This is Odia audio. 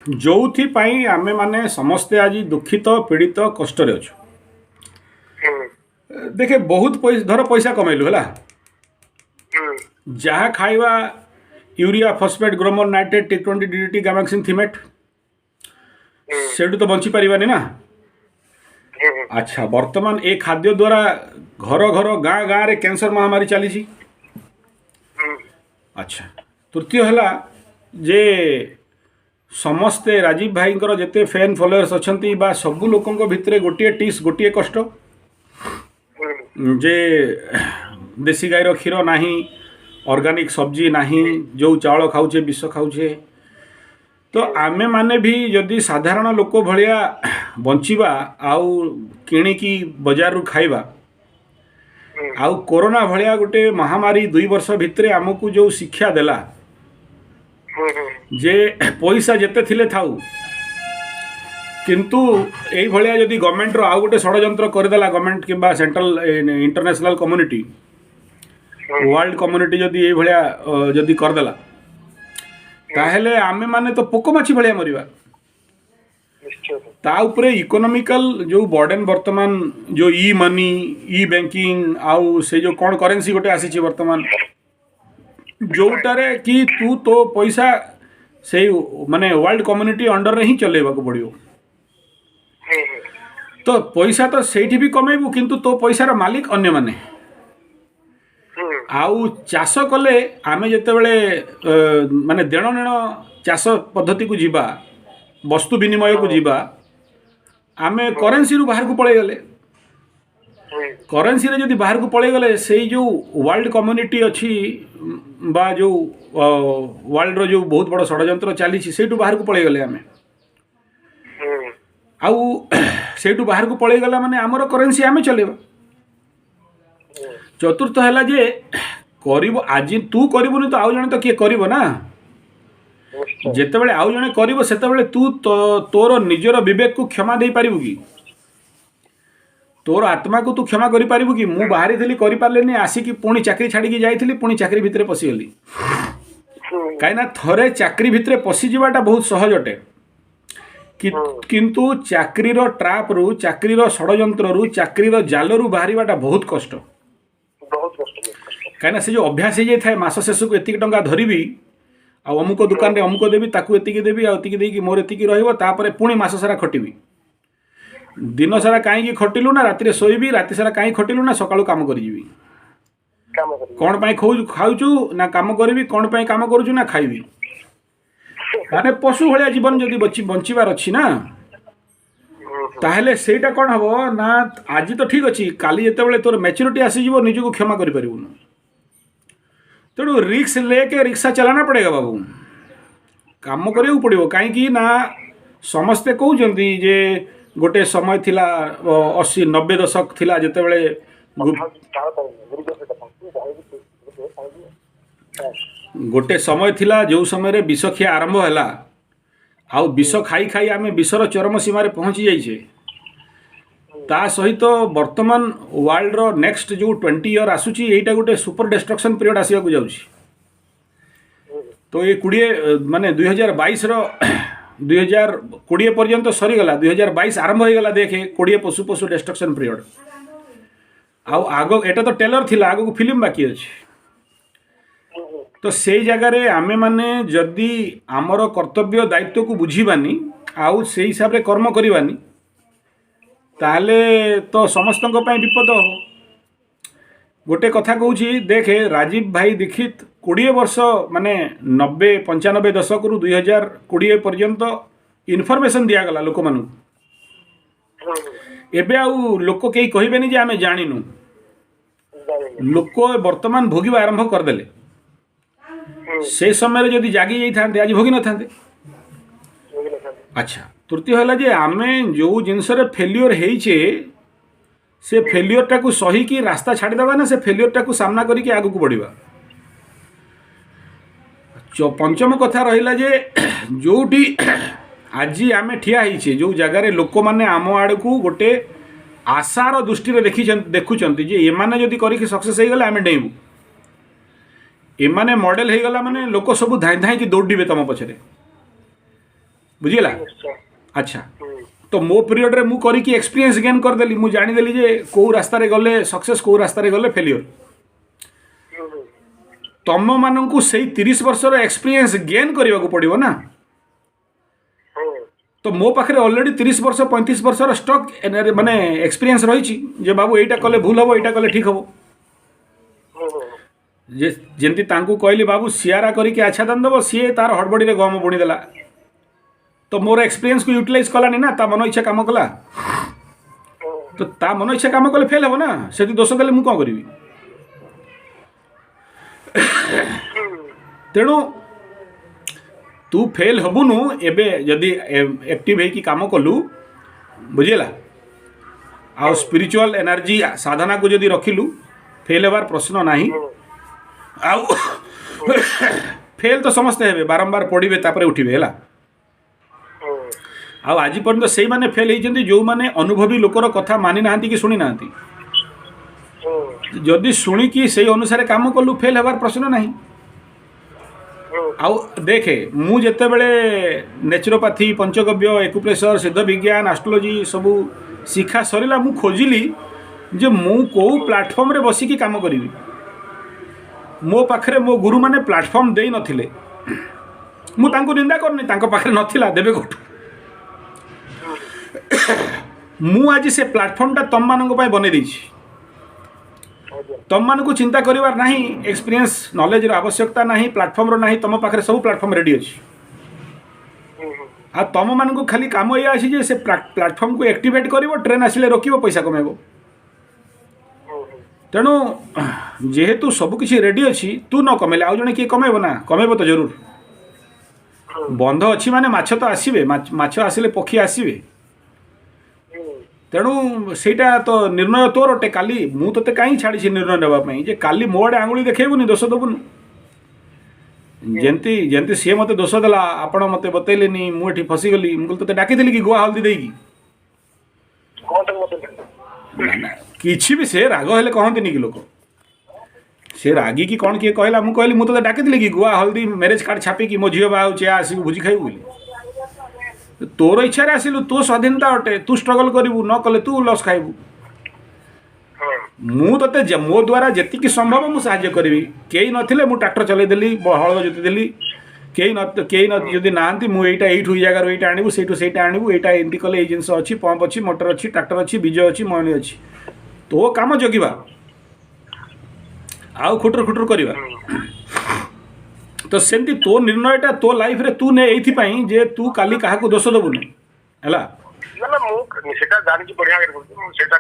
ଯୋଉଥିପାଇଁ ଆମେ ମାନେ ସମସ୍ତେ ଆଜି ଦୁଃଖିତ ପୀଡ଼ିତ କଷ୍ଟରେ ଅଛୁ। ହୁଁ ଦେଖେ ବହୁତ ଧର ପଇସା କମେଇଲୁ ହେଲା, ହୁଁ ଯାହା ଖାଇବା urea phosphate Gromor nitrate T20 DDT gammexane Thimet ହୁଁ ସେଠୁ ତ ବଞ୍ଚି ପାରିବାନି ନା। ହୁଁ ଆଚ୍ଛା, ବର୍ତ୍ତମାନ ଏ ଖାଦ୍ୟ ଦ୍ୱାରା ଘର ଘର ଗାଁ ଗାଁରେ କ୍ୟାନ୍ସର ମହାମାରୀ ଚାଲିଛି। ହୁଁ ଆଚ୍ଛା, ତୃତୀୟ ହେଲା ଯେ ସମସ୍ତେ ରାଜୀବ ଭାଇଙ୍କର ଯେତେ ଫ୍ୟାନ୍ ଫଲୋୟର୍ସ ଅଛନ୍ତି ବା ସବୁ ଲୋକଙ୍କ ଭିତରେ ଗୋଟିଏ ଟିସ୍ ଗୋଟିଏ କଷ୍ଟ ହୁଁ ଯେ ଦେଶୀ ଗାଈର କ୍ଷୀର ନାହିଁ, ଅର୍ଗାନିକ୍ ସବ୍ଜି ନାହିଁ, ଯେଉଁ ଚାଉଳ ଖାଉଛେ ବିଷ ଖାଉଛେ। ତ ଆମେମାନେ ବି ଯଦି ସାଧାରଣ ଲୋକ ଭଳିଆ ବଞ୍ଚିବା ଆଉ କିଣିକି ବଜାରରୁ ଖାଇବା, ଆଉ କୋରୋନା ଭଳିଆ ଗୋଟେ ମହାମାରୀ 2 ବର୍ଷ ଭିତରେ ଆମକୁ ଯେଉଁ ଶିକ୍ଷା ଦେଲା ଯେ ପଇସା ଯେତେ ଥିଲେ ଥାଉ, କିନ୍ତୁ ଏଇଭଳିଆ ଯଦି ଗଭର୍ଣ୍ଣମେଣ୍ଟର ଆଉ ଗୋଟେ ଷଡ଼ଯନ୍ତ୍ର କରିଦେଲା, ଗଭର୍ଣ୍ଣମେଣ୍ଟ କିମ୍ବା central international community world community ଯଦି ଏଇଭଳିଆ ଯଦି କରିଦେଲା, ତାହେଲେ ଆମେମାନେ ତ ପୋକମାଛି ଭଳିଆ ମରିବା। ନିଶ୍ଚୟ ତା ଉପରେ ଇକୋନୋମିକାଲ ଯେଉଁ ବର୍ଡେନ୍ ବର୍ତ୍ତମାନ ଯେଉଁ ଇ ମନି ଇ ବ୍ୟାଙ୍କିଂ ଆଉ ସେ ଯେଉଁ କ'ଣ କରେନ୍ସି ଗୋଟେ ଆସିଛି ବର୍ତ୍ତମାନ, ଯେଉଁଟାରେ କି ତୁ ତୋ ପଇସା ସେଇ ମାନେ ୱାର୍ଲଡ କମ୍ୟୁନିଟି ଅଣ୍ଡରରେ ହିଁ ଚଲେଇବାକୁ ପଡ଼ିବ। ହୁଁ ହୁଁ ତ ପଇସା ତ ସେଇଠି ବି କମେଇବୁ, କିନ୍ତୁ ତୋ ପଇସାର ମାଲିକ ଅନ୍ୟମାନେ। ହୁଁ ଆଉ ଚାଷ କଲେ ଆମେ ଯେତେବେଳେ ମାନେ ଦେଣନେଣ ଚାଷ ପଦ୍ଧତିକୁ ଯିବା, ବସ୍ତୁ ବିନିମୟକୁ ଯିବା, ଆମେ କରେନ୍ସିରୁ ବାହାରକୁ ପଳେଇଗଲେ। କରେନ୍ସିରେ ଯଦି ବାହାରକୁ ପଳେଇଗଲେ, ସେଇ ଯେଉଁ ୱାର୍ଲଡ କମ୍ୟୁନିଟି ଅଛି ବା ଯେଉଁ ୱାର୍ଲଡର ଯେଉଁ ବହୁତ ବଡ଼ ଷଡ଼ଯନ୍ତ୍ର ଚାଲିଛି, ସେଇଠୁ ବାହାରକୁ ପଳେଇଗଲେ ଆମେ। ହୁଁ ଆଉ ସେଇଠୁ ବାହାରକୁ ପଳେଇଗଲା ମାନେ ଆମର କରେନ୍ସି ଆମେ ଚଲେଇବା। ଚତୁର୍ଥ ହେଲା ଯେ କରିବ, ଆଜି ତୁ କରିବୁନି ତ ଆଉ ଜଣେ ତ କିଏ କରିବ ନା। ନିଶ୍ଚୟ ଯେତେବେଳେ ଆଉ ଜଣେ କରିବ, ସେତେବେଳେ ତୁ ତୋର ନିଜର ବିବେକକୁ କ୍ଷମା ଦେଇପାରିବୁ କି? ତୋର ଆତ୍ମାକୁ ତୁ କ୍ଷମା କରିପାରିବୁ କି? ମୁଁ ବାହାରିଥିଲି କରିପାରିଲିନି, ଆସିକି ପୁଣି ଚାକିରି ଛାଡ଼ିକି ଯାଇଥିଲି, ପୁଣି ଚାକିରି ଭିତରେ ପଶିଗଲି। କାହିଁକିନା ଥରେ ଚାକିରି ଭିତରେ ପଶିଯିବାଟା ବହୁତ ସହଜ ଅଟେ, କିନ୍ତୁ ଚାକିରିର ଟ୍ରାପ୍ରୁ, ଚାକିରିର ଷଡ଼ଯନ୍ତ୍ରରୁ, ଚାକିରିର ଜାଲରୁ ବାହାରିବାଟା ବହୁତ କଷ୍ଟ। ବହୁତ କଷ୍ଟ କାହିଁକିନା ସେ ଯେଉଁ ଅଭ୍ୟାସ ହେଇଯାଇଥାଏ, ମାସ ଶେଷକୁ ଏତିକି ଟଙ୍କା ଧରିବି, ଆଉ ଅମୁକ ଦୋକାନରେ ଅମୁକ ଦେବି, ତାକୁ ଏତିକି ଦେବି, ଆଉ ଏତିକି ଦେଇକି ମୋର ଏତିକି ରହିବ, ତାପରେ ପୁଣି ମାସ ସାରା ଖଟିବି। ଦିନ ସାରା କାହିଁକି ଖଟିଲୁ ନା ରାତିରେ ଶୋଇବି, ରାତି ସାରା କାହିଁ ଖଟିଲୁ ନା ସକାଳୁ କାମ କରିଯିବି। କାମ କରିବି। କ'ଣ ପାଇଁ ଖାଉଛୁ ନା କାମ କରିବି, କ'ଣ ପାଇଁ କାମ କରୁଛୁ ନା ଖାଇବି। ମାନେ ପଶୁ ଭଳିଆ ଜୀବନ ଯଦି ବଞ୍ଚିବାର ଅଛି ନା, ତାହେଲେ ସେଇଟା କ'ଣ ହେବ ନା, ଆଜି ତ ଠିକ୍ ଅଛି, କାଲି ଯେତେବେଳେ ତୋର ମ୍ୟାଚୁରିଟି ଆସିଯିବ, ନିଜକୁ କ୍ଷମା କରିପାରିବୁନି। ତେଣୁ ରିକ୍ସ ଲେକେ ରିକ୍ସା ଚଲାନା ପଡ଼େଗା ବାବୁ। କାମ କରିବାକୁ ପଡ଼ିବ। କାହିଁକି ନା ସମସ୍ତେ କହୁଛନ୍ତି ଯେ ଗୋଟେ ସମୟ ଥିଲା, 80-90 ଦଶକ ଥିଲା, ଯେତେବେଳେ ଗୋଟେ ସମୟ ଥିଲା ଯେଉଁ ସମୟରେ ବିଷଖିଆ ଆରମ୍ଭ ହେଲା, ଆଉ ବିଷ ଖାଇ ଖାଇ ଆମେ ବିଷର ଚରମ ସୀମାରେ ପହଞ୍ଚି ଯାଇଛେ। ତା ସହିତ ବର୍ତ୍ତମାନ ୱାର୍ଲଡର ନେକ୍ସଟ ଯେଉଁ 20 ଇୟର ଆସୁଛି, ଏଇଟା ଗୋଟେ ସୁପର ଡେଷ୍ଟ୍ରକ୍ସନ୍ ପିରିୟଡ଼ ଆସିବାକୁ ଯାଉଛି। ତ ଏ 20 ମାନେ 2022ର 2020 ପର୍ଯ୍ୟନ୍ତ ସରିଗଲା, 2022 ଆରମ୍ଭ ହେଇଗଲା। ଦେଖେ 20 ପଶୁ ପଶୁ ଡେଷ୍ଟ୍ରକ୍ସନ୍ ପିରିୟଡ଼। ଆଉ ଆଗ ଏଟା ତ ଟେଲର ଥିଲା, ଆଗକୁ ଫିଲ୍ମ ବାକି ଅଛି। ତ ସେଇ ଜାଗାରେ ଆମେମାନେ ଯଦି ଆମର କର୍ତ୍ତବ୍ୟ ଦାୟିତ୍ୱକୁ ବୁଝିବାନି, ଆଉ ସେଇ ହିସାବରେ କର୍ମ କରିବାନି, ତାହେଲେ ତ ସମସ୍ତଙ୍କ ପାଇଁ ବିପଦ ହେବ। ଗୋଟେ କଥା କହୁଛି, ଦେଖେ ରାଜୀବ ଭାଇ ଦୀକ୍ଷିତ 20 ବର୍ଷ ମାନେ 90-95 ଦଶକରୁ 2020 ପର୍ଯ୍ୟନ୍ତ ଇନଫର୍ମେସନ୍ ଦିଆଗଲା ଲୋକମାନଙ୍କୁ। ଏବେ ଆଉ ଲୋକ କେହି କହିବେନି ଯେ ଆମେ ଜାଣିନୁ। ଲୋକ ବର୍ତ୍ତମାନ ଭୋଗିବା ଆରମ୍ଭ କରିଦେଲେ। ସେ ସମୟରେ ଯଦି ଜାଗି ଯାଇଥାନ୍ତେ, ଆଜି ଭୋଗି ନଥାନ୍ତେ। ଆଚ୍ଛା, ତୃତୀୟ ହେଲା ଯେ ଆମେ ଯେଉଁ ଜିନିଷରେ ଫେଲିଓର ହେଇଛେ, ସେ ଫେଲିଓରଟାକୁ ସହିକି ରାସ୍ତା ଛାଡ଼ିଦେବା ନା ସେ ଫେଲିଓରଟାକୁ ସାମ୍ନା କରିକି ଆଗକୁ ବଢ଼ିବା। ପଞ୍ଚମ କଥା ରହିଲା ଯେ ଯେଉଁଠି ଆଜି ଆମେ ଠିଆ ହେଇଛେ, ଯେଉଁ ଜାଗାରେ ଲୋକମାନେ ଆମ ଆଡ଼କୁ ଗୋଟେ ଆଶାର ଦୃଷ୍ଟିରେ ଦେଖୁଛନ୍ତି ଯେ ଏମାନେ ଯଦି କରିକି ସକ୍ସେସ୍ ହେଇଗଲେ ଆମେ ଡେଇଁବୁ, ଏମାନେ ମଡ଼େଲ ହେଇଗଲା ମାନେ ଲୋକ ସବୁ ଧାଇଁ ଧାଇଁକି ଦୌଡ଼ିବେ ତମ ପଛରେ। बुझीगला निश्चय अच्छा तो मो पीरियड रे मु करी की एक्सपीरियंस गेन करदेली मु जानिदेली जे कौ रास्ता रे गले सक्सेस कौ रास्ता रे गले फेलियर तम माननकु सेई 30 वर्षर एक्सपीरियंस गेन करबा को पड़िबो ना तो मो पाखे ऑलरेडी 30 वर्ष 35 वर्षर स्टॉक माने एक्सपीरियंस रही जे बाबू एटा कले भूल हम एटा कले ठीक हम जे जेंती तांकू कहली बाबू सियारा करके आच्छादन दब सी तार हड़बड़ी रे गम बुणीदेला तो मोर एक्सपीरियंस को यूटिलाइज कलानी ना ता मन इच्छा काम कला तो ता मन इच्छा काम कले फेल हम ना से दोष देले मु कौन करी तेणु तू फेल हबुनु एबे जदि एक्टिव है कि काम कलु बुझेला आ स्पिरिचुअल एनर्जी साधना को जदि रखिलु फेल हेबार प्रश्न नाही आ फेल तो समस्ते हेबे बारंबार पढ़िबे तापरे उठिबे हेला आ आज पर्यंत से माने फेल होइछन्ती जो माने अनुभवी लोकर कथा मानि नाहंती कि सुनि नाहंती जदि शुणी कि से अनुसार काम कलु फेल हेबार प्रश्न नाही आउ देखे मु जेते बेले नेचुरोपैथी पंचगव्य एक्युप्रेशर सिद्ध विज्ञान एस्ट्रोलॉजी सबू शिक्षा सरिला मु खोजिली जे मु को प्लेटफॉर्म रे बसिकी काम करी मो पाखरे मो गुरु माने प्लेटफॉर्म देई नथिले मु तांको निंदा करनी तांको पाखरे नथिला देबे कोठु मु आज से प्लेटफॉर्म ता तम मानक पय बने देछि तम मानक चिंता करिवार नाही एक्सपीरियंस नॉलेज रो आवश्यकता नाही प्लेटफॉर्म रो नाही तम पाखरे सब प्लेटफॉर्म रेडी अछि आ तम मानक खाली काम या अछि जे से प्लेटफॉर्म को एक्टिवेट करिवो ट्रेन आसिले रोकिवो पैसा कमेबो तेणु जेहेतु सब किसी रेडी अच्छी तू न कमेले आउ जने किए कमेबो ना कमेबो तो जरूर बंध अच्छी माने माछ तो आसीबे माछ आसिले पक्षी आसीबे तेणु सेटा तो निर्णय तोर अटे काली मु तते काई छाड़ी निर्णय नेबा पई जे काली मोड़े आंगुली देखेबुनी दोष दबुनी जेंती जेंती सी मते दोष देला आपण मते बतैलेनी मु एठी फसी गली मुकुल तते डाकी देली कि गुआ हल्दी देगी ना ना किछि भी से राग हेले कहंतिनी कि लोक से रागी कि कौन किए कहला मु कहली मु तते डाकी देली कि गुआ हल्दी मैरिज कार्ड छापी कि मो झियो बाउ चे आसी भुजी खाइबु बोली तोर इच्छा रे आसिलु तो स्वाधीनता अटे तू स्ट्रगल करिवु न कले तू लॉस खाइबु मु तते मो द्वारा जेतिकी संभव मु सहाय्य करिवि केई नथिले मु ट्रैक्टर चलै देली हळ जोति देली केई न यदि नांती मु एटा एठु जगह रो एटा आनिबु सेठु सेटा आनिबु एटा एंटी कले ए जिंस अछि पंप अछि मोटर अछि ट्रैक्टर अछि बीज अछि मयनी अछि तो काम जगिबा आउ खुटर खुटर करिबा तो सेमती तो निर्णयटा तो लाइफ रे तू ने एथि पई जे तू काली काहा को दोष दबुनी हैला ना ना मु सेटा जानि कि बढ़िया कर सेटा